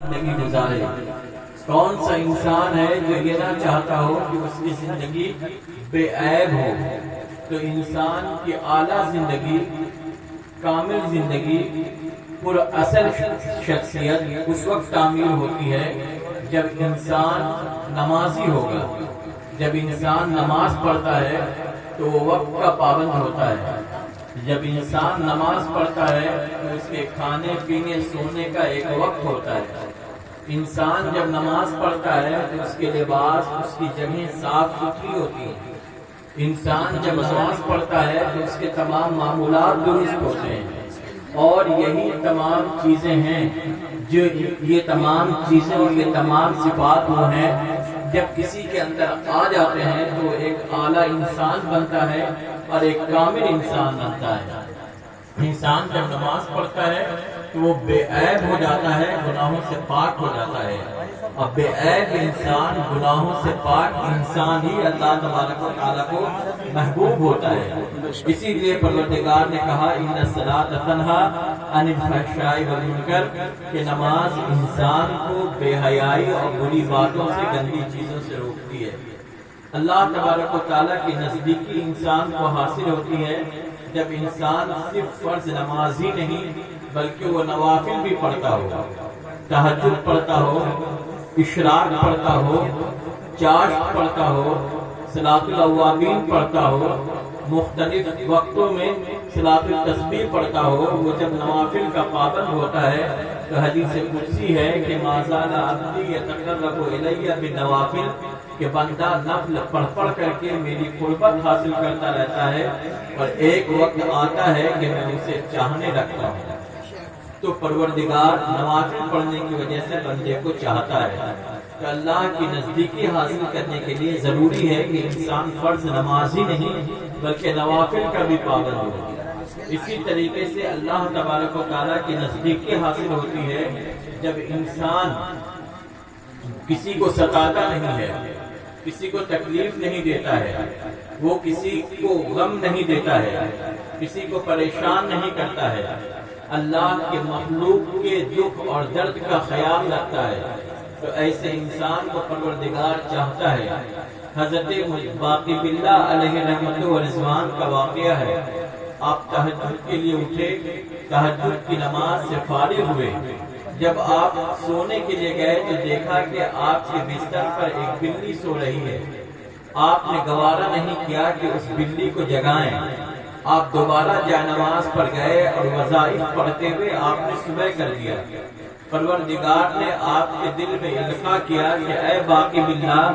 زندگی گزارے۔ کون سا انسان ہے جو یہ نہ چاہتا ہو کہ اس کی زندگی بے عیب ہو؟ تو انسان کی اعلیٰ زندگی، کامل زندگی، پر اصل شخصیت اس وقت تعمیر ہوتی ہے جب انسان نمازی ہوگا۔ جب انسان نماز پڑھتا ہے تو وہ وقت کا پابند ہوتا ہے۔ جب انسان نماز پڑھتا ہے تو اس کے کھانے پینے سونے کا ایک وقت ہوتا ہے۔ انسان جب نماز پڑھتا ہے تو اس کے لباس، اس کی جگہ صاف ستھری ہوتی ہے۔ انسان جب نماز پڑھتا ہے تو اس کے تمام معمولات درست ہوتے ہیں، اور یہی تمام چیزیں ہیں جو یہ تمام چیزیں اور یہ تمام صفات وہ ہیں جب کسی کے اندر آ جاتے ہیں تو ایک اعلیٰ انسان بنتا ہے اور ایک کامل انسان بنتا ہے۔ انسان جب نماز پڑھتا ہے تو وہ بے عیب ہو جاتا ہے، گناہوں سے پاک ہو جاتا ہے، اور بے عیب انسان، گناہوں سے پاک انسان ہی اللہ تبارک و تعالیٰ کو محبوب ہوتا ہے۔ اسی لیے پروردگار نے کہا ان الصلاۃ تنہی عن الفحشاء والمنکر، کہ نماز انسان کو بے حیائی اور بری باتوں سے، گندی چیزوں سے روکتی ہے۔ اللہ تبارک و تعالیٰ کی نزدیکی انسان کو حاصل ہوتی ہے جب انسان صرف فرض نماز ہی نہیں بلکہ وہ نوافل بھی پڑھتا ہو، تہجد پڑھتا ہو، اشراق پڑھتا ہو، چاشت پڑھتا ہو، صلاۃ الاوابین پڑھتا ہو، مختلف وقتوں میں صلاۃ التسبیح پڑھتا ہو۔ وہ جب نوافل کا پابند ہوتا ہے تو حدیث قدسی ہے کہ ما زال عبدی یتقرب الی بالنوافل، کہ بندہ نفل پڑھ پڑھ کر کے میری قربت حاصل کرتا رہتا ہے، اور ایک وقت آتا ہے کہ میں اسے چاہنے لگتا ہوں۔ تو پروردگار نوافل پڑھنے کی وجہ سے بندے کو چاہتا ہے۔ کہ اللہ کی نزدیکی حاصل کرنے کے لیے ضروری ہے کہ انسان فرض نماز ہی نہیں بلکہ نوافل کا بھی پابند ہو۔ اسی طریقے سے اللہ تبارک و تعالیٰ کی نزدیکی حاصل ہوتی ہے جب انسان کسی کو ستاتا نہیں ہے، کسی کو تکلیف نہیں دیتا ہے، وہ کسی کو غم نہیں دیتا ہے، کسی کو پریشان نہیں کرتا ہے، اللہ کے مخلوق کے دکھ اور درد کا خیال رکھتا ہے، تو ایسے انسان کو پروردگار چاہتا ہے۔ حضرت باقی باللہ علیہ رحمت و رضوان کا واقعہ ہے۔ آپ تہجد کے لیے اٹھے، تہجد کی نماز سے فارغ ہوئے، جب آپ سونے کے لیے گئے تو دیکھا کہ آپ کے بستر پر ایک بلی سو رہی ہے۔ آپ نے گوارا نہیں کیا کہ اس بلی کو جگائیں۔ آپ دوبارہ جائے نماز پر گئے اور وظائف پڑھتے ہوئے آپ نے صبح کر دیا۔ پروردگار نے آپ کے دل میں القاء کیا کہ اے باقی باللہ،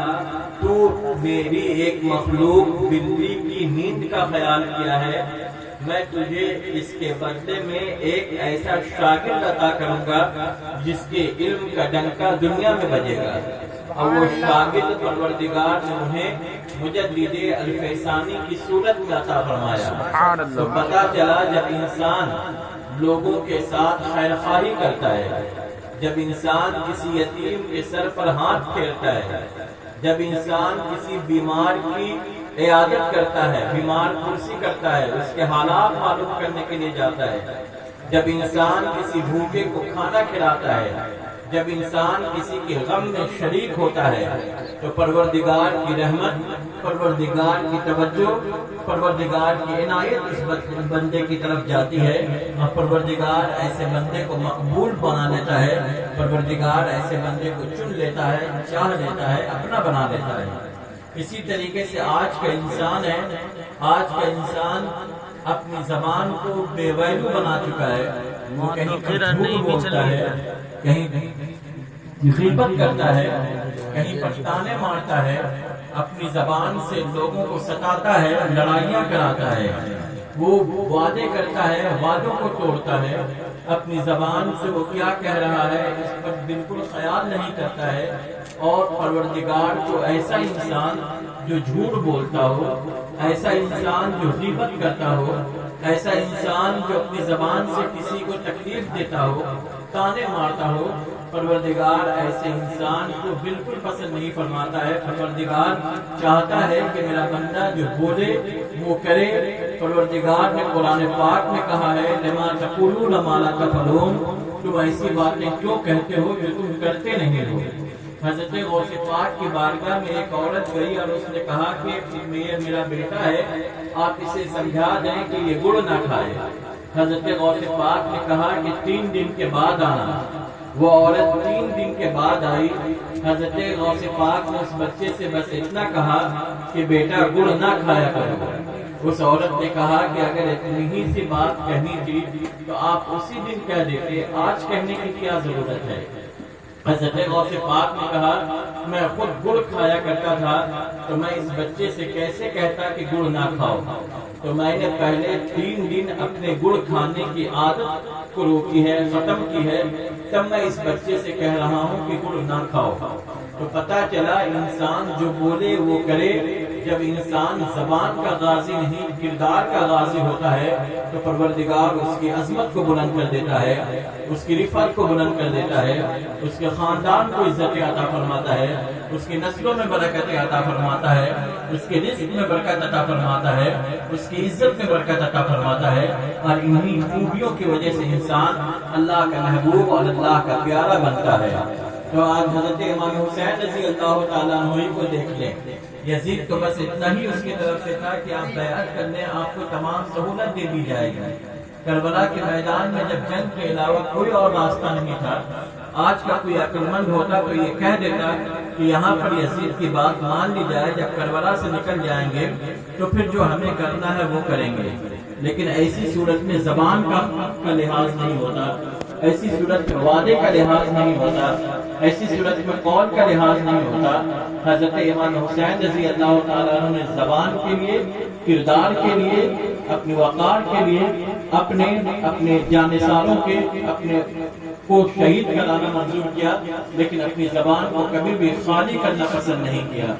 تو میری ایک مخلوق بلی کی نیند کا خیال کیا ہے، میں تجھے اس کے بدلے میں ایک ایسا شاگرد عطا کروں گا جس کے علم کا ڈنکا دنیا میں بجے گا۔ اور وہ شاگرد پروردگار نے انہیں مجدد الفیسانی کی صورت میں عطا فرمایا۔ تو پتہ چلا جب انسان لوگوں کے ساتھ خیر خواہی کرتا ہے، جب انسان کسی یتیم کے سر پر ہاتھ پھیرتا ہے، جب انسان کسی بیمار کی عیادت کرتا ہے، بیمار پرسی کرتا ہے، اس کے حالات معلوم کرنے کے لیے جاتا ہے، جب انسان کسی بھوکے کو کھانا کھلاتا ہے، جب انسان کسی کے غم میں شریک ہوتا ہے، تو پروردگار کی رحمت، پروردگار کی توجہ، پروردگار کی عنایت اس بندے کی طرف جاتی ہے، اور پروردگار ایسے بندے کو مقبول بنا لیتا ہے، پروردگار ایسے بندے کو چن لیتا ہے، چاہ لیتا ہے، اپنا بنا لیتا ہے۔ اسی طریقے سے آج کا انسان ہے، آج کا انسان اپنی زبان کو بے ویلو بنا چکا ہے، وہ کہیں پر جھوٹ بولتا ہے، کہیں غیبت کرتا ہے، کہیں پر طعنے مارتا ہے، اپنی زبان سے لوگوں کو ستاتا ہے، لڑائیاں کراتا ہے، وہ وعدے کرتا ہے، وعدوں کو توڑتا ہے، اپنی زبان سے وہ کیا کہہ رہا ہے اس پر بالکل خیال نہیں کرتا ہے۔ اور پروردگار کو ایسا انسان جو جھوٹ بولتا ہو، ایسا انسان جو غیبت کرتا ہو، ایسا انسان جو اپنی زبان سے کسی کو تکلیف دیتا ہو، طعنے مارتا ہو، پروردگار ایسے انسان کو بالکل پسند نہیں فرماتا ہے۔ پروردگار چاہتا ہے کہ میرا بندہ جو بولے وہ کرے۔ پروردگار نے قرآن پاک میں کہا ہے لما تقولون ما لا تفعلون، تم ایسی باتیں کیوں کہتے ہو جو تم کرتے نہیں ہو۔ حضرت غوث پاک کی بارگاہ میں ایک عورت گئی اور اس نے کہا کہ میرا بیٹا ہے، آپ اسے سمجھا دیں کہ یہ گڑ نہ کھائے۔ حضرت غوث پاک نے کہا کہ 3 دن کے بعد آنا۔ وہ عورت 3 دن کے بعد آئی۔ حضرت غوث پاک نے اس بچے سے بس اتنا کہا کہ بیٹا گڑ نہ کھایا کرو۔ اس عورت نے کہا کہ اگر اتنی ہی سی بات کہنی تھی تو آپ اسی دن کہہ دیتے، آج کہنے کی کیا ضرورت ہے۔ حضرت غوث پاک نے کہا میں خود گڑ کھایا کرتا تھا تو میں اس بچے سے کیسے کہتا کہ گڑ نہ کھاؤ۔ تو میں نے پہلے 3 دن اپنے گڑ کھانے کی عادت کو روکی ہے، ختم کی ہے، تب میں اس بچے سے کہہ رہا ہوں کہ گڑ نہ کھاؤ۔ تو پتہ چلا انسان جو بولے وہ کرے۔ جب انسان زبان کا غازی نہیں کردار کا غازی ہوتا ہے تو پروردگار اس کی عظمت کو بلند کر دیتا ہے، اس کی رفعت کو بلند کر دیتا ہے، اس کے خاندان کو عزت عطا فرماتا ہے، اس کی نسلوں میں برکت عطا فرماتا ہے، اس کے رزق میں برکت عطا فرماتا ہے، اس کی عزت میں برکت عطا فرماتا ہے۔ اور انہی خوبیوں کی وجہ سے انسان اللہ کا محبوب اور اللہ کا پیارا بنتا ہے۔ تو آج حضرت امام حسین رضی اللہ تعالیٰ عنہ کو دیکھ لیں، یزید تو بس اتنا ہی اس کی طرف سے تھا کہ آپ بیعت کر لیں، آپ کو تمام سہولت دے دی جائے گی۔ کربلا کے میدان میں جب جنگ کے علاوہ کوئی اور راستہ نہیں تھا، آج کا کوئی عقل مند ہوتا تو یہ کہہ دیتا کہ یہاں پر یزید کی بات مان لی جائے، جب کربلا سے نکل جائیں گے تو پھر جو ہمیں کرنا ہے وہ کریں گے۔ لیکن ایسی صورت میں زبان کا لحاظ نہیں ہوتا، ایسی صورت میں وعدے کا لحاظ نہیں ہوتا، ایسی صورت میں قول کا لحاظ نہیں ہوتا۔ حضرت امام حسین رضی اللہ تعالیٰ عنہ نے زبان کے لیے، کردار کے لیے، اپنی وقار کے لیے، اپنے جانثاروں کے اپنے کو شہید کرانا منظور کیا، لیکن اپنی زبان کو کبھی بھی خالی کرنا پسند نہیں کیا۔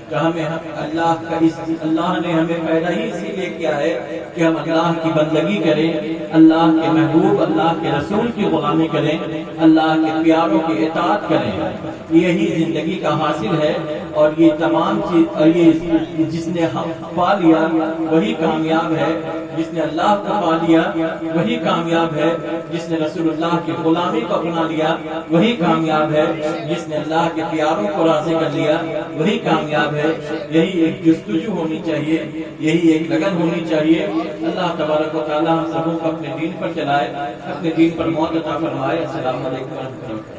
کہ اللہ نے ہمیں پیدا ہی اسی لیے کیا ہے کہ ہم اللہ کی بندگی کریں، اللہ کے محبوب اللہ کے رسول کی غلامی کریں، اللہ کے پیاروں کی اطاعت کریں۔ یہی زندگی کا حاصل ہے، اور یہ تمام چیز یہ جس نے پا لیا وہی کامیاب ہے، جس نے اللہ کو پا لیا وہی کامیاب ہے، جس نے رسول اللہ کی غلامی کو اپنا لیا وہی کامیاب ہے، جس نے اللہ کے پیاروں کو راضی کر لیا وہی کامیاب ہے۔ یہی ایک جستجو ہونی چاہیے، یہی ایک لگن ہونی چاہیے۔ اللہ تبارک و تعالی ہم سبوں کو اپنے دین پر چلائے، اپنے دین پر موت عطا فرمائے۔ السلام علیکم ورحمۃ اللہ۔